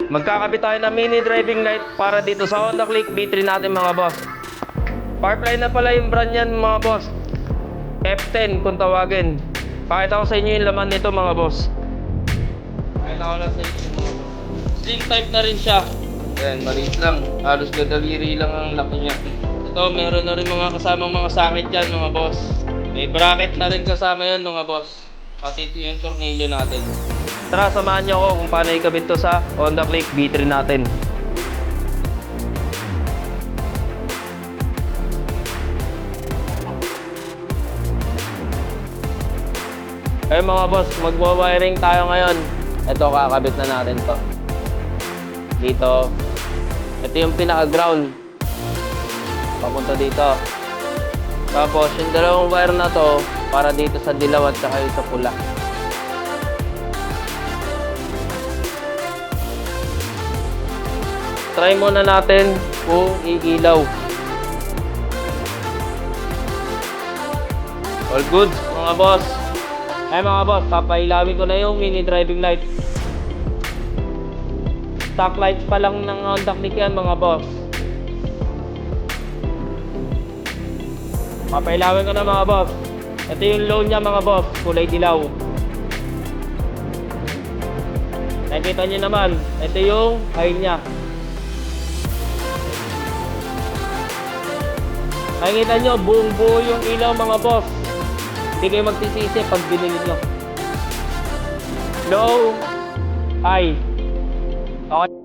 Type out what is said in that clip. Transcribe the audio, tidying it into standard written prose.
Magkakabit tayo ng mini driving light para dito sa Honda Click B3 natin mga boss. Parkline na pala yung brand yan mga boss. F10 kung tawagin. Pakita ko sa inyo yung laman nito mga boss. Pakita ko lang sa inyo mga boss. Sling type na rin siya. Ayan, maliit lang. Halos gadaliri lang ang laki niya. Ito, meron na rin mga kasamang mga sakit dyan mga boss. May bracket na rin kasama yun mga boss. Kasi ito yung tornilyo natin. Tara, samahan nyo ako kung paano ikabit to sa Honda Click B3 natin. Eh mga boss, magwa-wiring tayo ngayon. Ito, kakabit na natin to. Dito. Ito yung pinaka-ground. Papunta dito. Tapos, yung dalawang wire na to, para dito sa dilaw at saka yung sa pula. Try muna natin kung iilaw. All good, mga boss. Ay mga boss, papailawin ko na yung mini driving light. Stock light pa lang ng Honda Click yan mga boss. Papailawin ko na mga boss. Ito yung low niya mga boss, kulay dilaw. Nakikita nyo naman, ito yung high niya. Nakikita nyo, buong buo yung ilaw mga boss. Hindi kayo magsisisi pag binili nyo. Low, high. Okay.